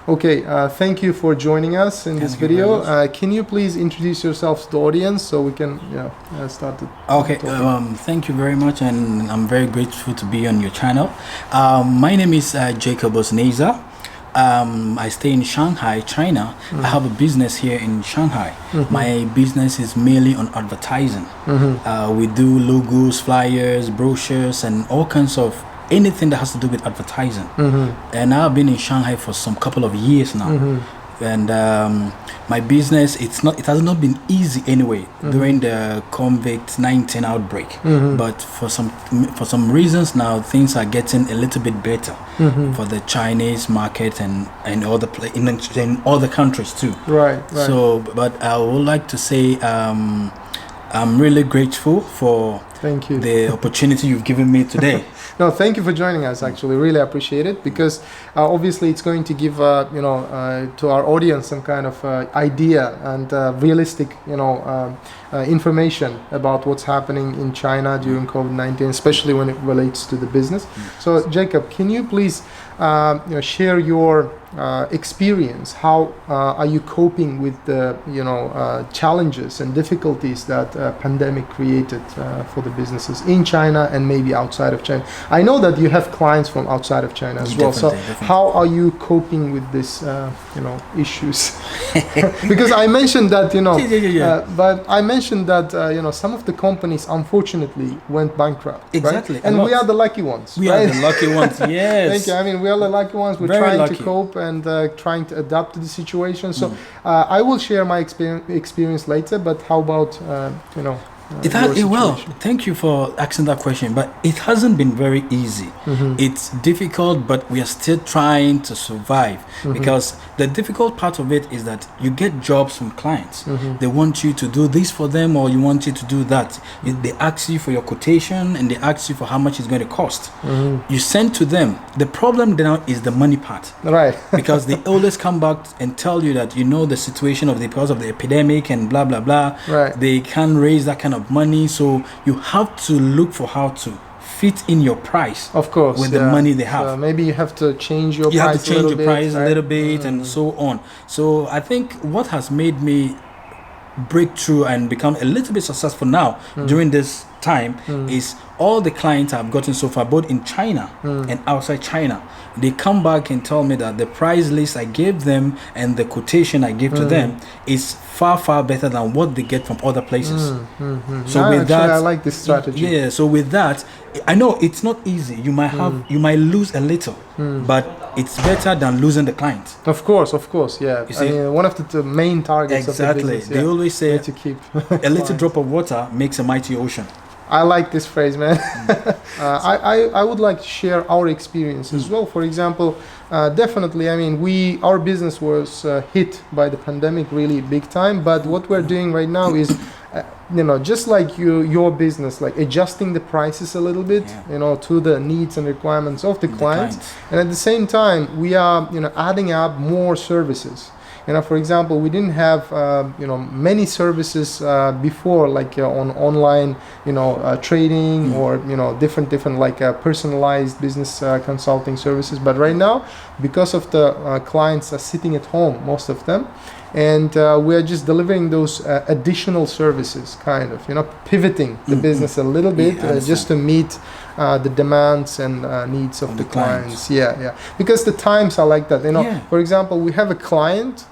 Okay, thank you for joining us in this video. Can you please introduce yourselves to the audience so we can start it? Okay, thank you very much, and I'm very grateful to be on your channel. My name is 𝐒𝐥𝐤 𝑑𝐨𝐴𝐚𝐻. I stay in Shanghai, China. I have a business here in Shanghai. My business is mainly on advertising. We do logos, flyers, brochures, and all kinds of anything that has to do with advertising. And I've been in Shanghai for some couple of years now. And my business, it has not been easy anyway during the COVID-19 outbreak. But for some reasons now, things are getting a little bit better for the Chinese market and in other countries too. Right. So, but I would like to say I'm really grateful for the opportunity you've given me today. No, thank you for joining us. Actually, really appreciate it, because obviously it's going to give to our audience some kind of idea and realistic information about what's happening in China during COVID-19, especially when it relates to the business. So, Jacob, can you please share your experience? How are you coping with the challenges and difficulties that pandemic created for the businesses in China and maybe outside of China? I know that you have clients from outside of China as well. So how are you coping with this issues? Because I mentioned that but I mentioned that some of the companies unfortunately went bankrupt. Exactly. Right? And we are the lucky ones. We are the lucky ones. Yes. Thank you. I mean, we are the lucky ones. We're trying to cope and trying to adapt to the situation. So I will share my experience later, but how about thank you for asking that question, but it hasn't been very easy. It's difficult, but we are still trying to survive, because the difficult part of it is that you get jobs from clients. They want you to do this for them, or you want you to do that. They ask you for your quotation, and they ask you for how much it's going to cost. You send to them. The problem now is the money part, right? Because they always come back and tell you that the situation because of the epidemic and blah blah blah. Right. They can't raise that kind of money, so you have to look for how to fit in your price, of course, with the money they have. So maybe you have to change your price. You have to change your price right? a little bit, and so on. So I think what has made me break through and become a little bit successful now during this time is all the clients I've gotten so far, both in China and outside China. They come back and tell me that the price list I gave them and the quotation I gave to them is far better than what they get from other places. So with that, I like this strategy. Yeah. So with that, I know it's not easy. You might lose a little, but it's better than losing the client. Of course, yeah. I mean, one of the main targets of the business. They always say to keep a little drop of water makes a mighty ocean. I like this phrase, man. I would like to share our experience as well. For example, definitely, I mean, our business was hit by the pandemic really big time. But what we're doing right now is, just like your business, like adjusting the prices a little bit, to the needs and requirements of the clients. And at the same time, we are, adding up more services. For example, we didn't have many services before, like on online trading or different like personalized business consulting services. But right now, because of the clients are sitting at home, most of them, and we are just delivering those additional services, kind of pivoting the business a little bit just to meet the demands and needs of the clients. Yeah, because the times are like that. For example, we have a client,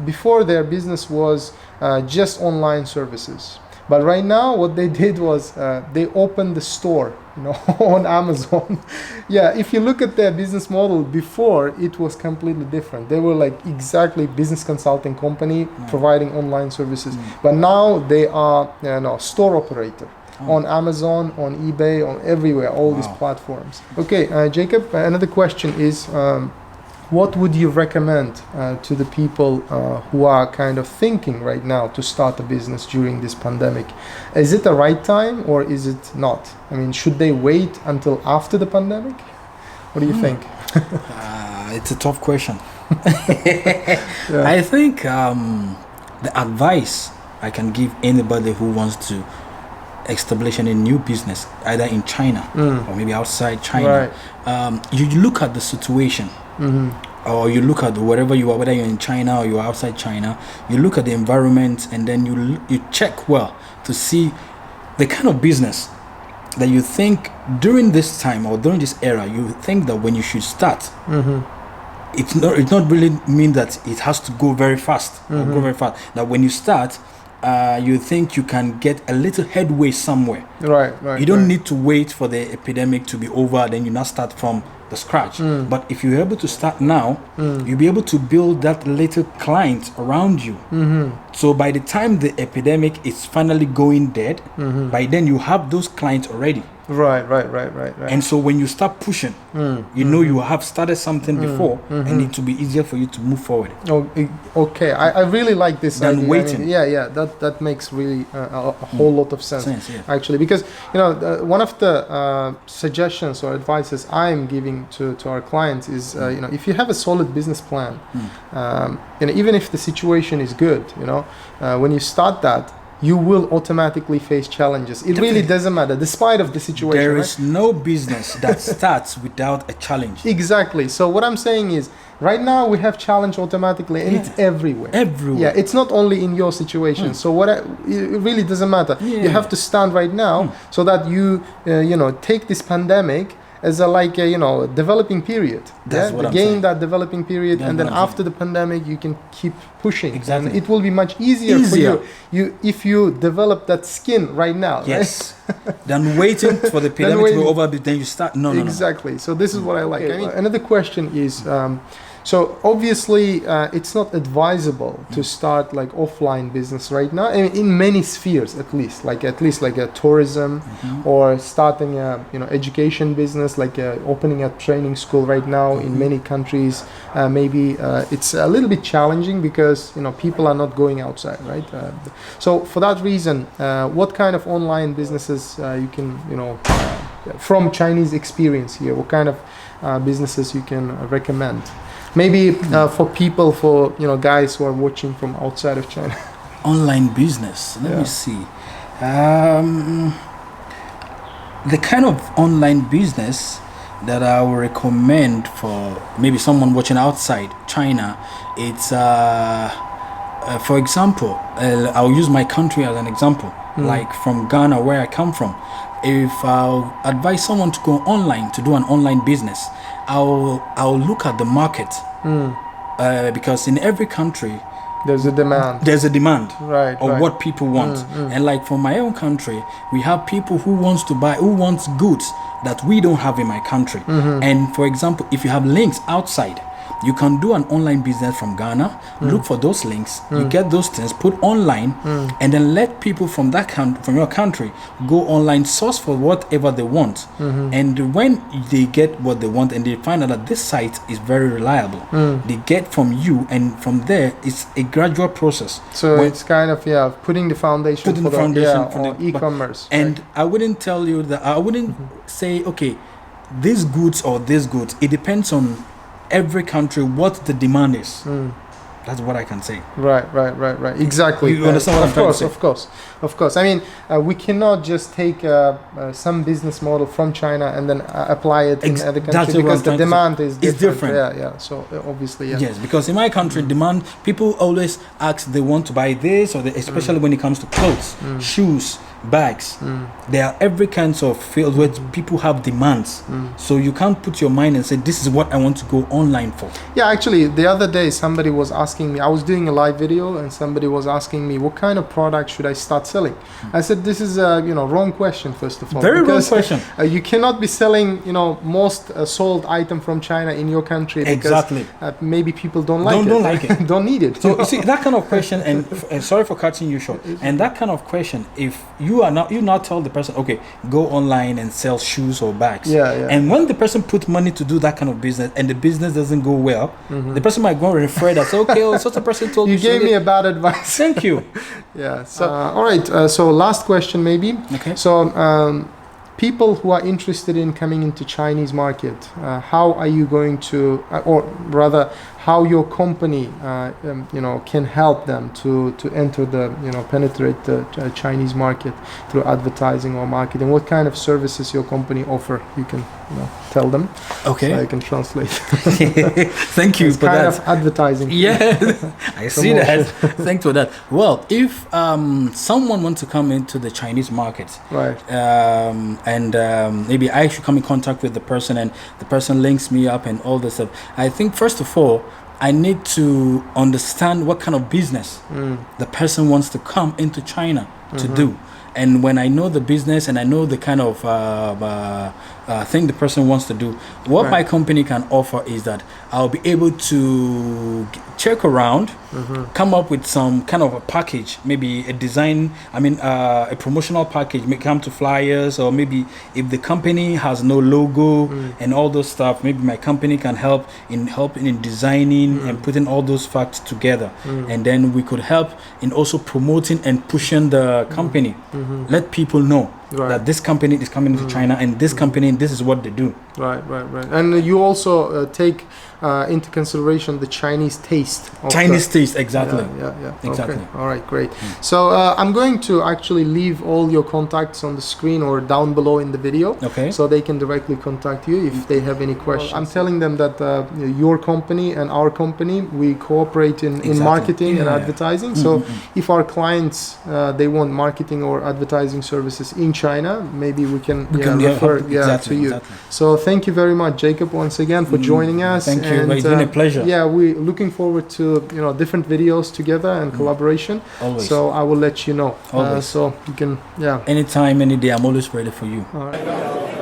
before their business was just online services. But right now, what they did was they opened the store, on Amazon. Yeah, if you look at their business model before, it was completely different. They were like exactly business consulting company providing online services. But now they are store operator on Amazon, on eBay, on everywhere, all these platforms. Okay, Jacob, another question is, what would you recommend to the people who are kind of thinking right now to start a business during this pandemic? Is it the right time or is it not? I mean, should they wait until after the pandemic? What do you think? It's a tough question. I think the advice I can give anybody who wants to establish a new business, either in China or maybe outside China, you look at the situation. or you look at wherever you are, whether you're in China or you're outside China, you look at the environment and then you check well to see the kind of business that you think during this time or during this era, you think that when you should start, it's not really mean that it has to go very fast or go very fast. That when you start, you think you can get a little headway somewhere. Right. You don't need to wait for the epidemic to be over, then you now start from the scratch. But if you're able to start now, you'll be able to build that little client around you. So by the time the epidemic is finally going dead, by then you have those clients already. Right. And so when you start pushing, you know you have started something before, and it will be easier for you to move forward. Okay, I really like this Than idea. waiting. That makes really a whole lot of sense actually, because one of the suggestions or advices I'm giving to our clients is if you have a solid business plan, even if the situation is good, when you start that, you will automatically face challenges. It really doesn't matter, despite of the situation. There is no business that starts without a challenge. Exactly. So what I'm saying is, right now we have challenge automatically, and it's everywhere. Everywhere. Yeah, it's not only in your situation. So it really doesn't matter. You have to stand right now so that you take this pandemic as a developing period. That's what I'm gain saying. that developing period, That's and then what I'm after the pandemic you can keep pushing. Exactly. And it will be much easier for you if you develop that skin right now. Yes. Than waiting for the pandemic to be over, but then you start. No. Exactly. So this is what I like. Another question is, so obviously it's not advisable to start like offline business right now, in many spheres at least like a tourism, or starting a education business, like opening a training school right now in many countries. Maybe it's a little bit challenging because people are not going outside, right? So for that reason, what kind of online businesses you can from Chinese experience here, what kind of businesses you can recommend? Maybe for guys who are watching from outside of China. Online business. Let me see. The kind of online business that I would recommend for maybe someone watching outside China, it's for example, I'll use my country as an example, like from Ghana, where I come from. If I'll advise someone to go online to do an online business, I'll look at the market, because in every country there's a demand of what people want. And like for my own country, we have people who wants goods that we don't have in my country. And for example, if you have links outside, you can do an online business from Ghana, look for those links, you get those things, put online, and then let people from from your country go online, source for whatever they want. And when they get what they want and they find out that this site is very reliable, they get from you, and from there it's a gradual process. So it's kind of putting the foundation for e-commerce. And I wouldn't tell you that, I wouldn't say, okay, these goods or this goods. It depends on every country what the demand is. That's what I can say. Right. Exactly. You understand what I'm trying to say? Of course. I mean, we cannot just take some business model from China and then apply it in other countries, because the demand is different. Yeah. So obviously, Yes, because in my country, demand, people always ask they want to buy this, or especially when it comes to clothes, shoes, bags. There are every kinds of field where people have demands. So you can't put your mind and say, this is what I want to go online for. Yeah, actually, the other day somebody was asking me, I was doing a live video, and somebody was asking me, what kind of product should I start selling? I said, this is a wrong question, first of all. Very wrong question. You cannot be selling most sold item from China in your country, because maybe people don't like it. Don't need it. So you see, that kind of question, and sorry for cutting you short, and that kind of question, if you not tell the person, okay, go online and sell shoes or bags. And when the person puts money to do that kind of business and the business doesn't go well, the person might go and refer that, say, okay, such a person told you gave me a bad advice. Thank you. So all right. So last question, maybe. Okay. So people who are interested in coming into Chinese market, how are you going to, or rather, how your company can help them to enter penetrate the Chinese market through advertising or marketing. What kind of services your company offer? You can tell them. Okay. So I can translate. Thank you it's for kind that. of advertising. Yeah, I see that. Thanks for that. Well, if someone wants to come into the Chinese market, right, and maybe I should come in contact with the person, and the person links me up and all this stuff. I think first of all, I need to understand what kind of business the person wants to come into China to do. And when I know the business and I know the kind of thing the person wants to do, what my company can offer is that I'll be able to check around, come up with some kind of a package, maybe a design, a promotional package, may come to flyers, or maybe if the company has no logo and all those stuff, maybe my company can help in designing and putting all those facts together. And then we could help in also promoting and pushing the company. Let people know that this company is coming to China, and this company, this is what they do. Right. And you also take into consideration the Chinese taste. Taste, exactly. Yeah. Exactly. Okay. All right, great. So I'm going to actually leave all your contacts on the screen or down below in the video. Okay. So they can directly contact you if they have any questions. I'm telling them that your company and our company, we cooperate in marketing and advertising. So if our clients, they want marketing or advertising services in China, maybe we can refer to you. Exactly. So thank you very much, Jacob, once again for joining us. Thank you. It's been a pleasure. Yeah, we're looking forward to different videos together and collaboration. Always. So I will let you know. Always. So you can anytime, any day. I'm always ready for you. All right.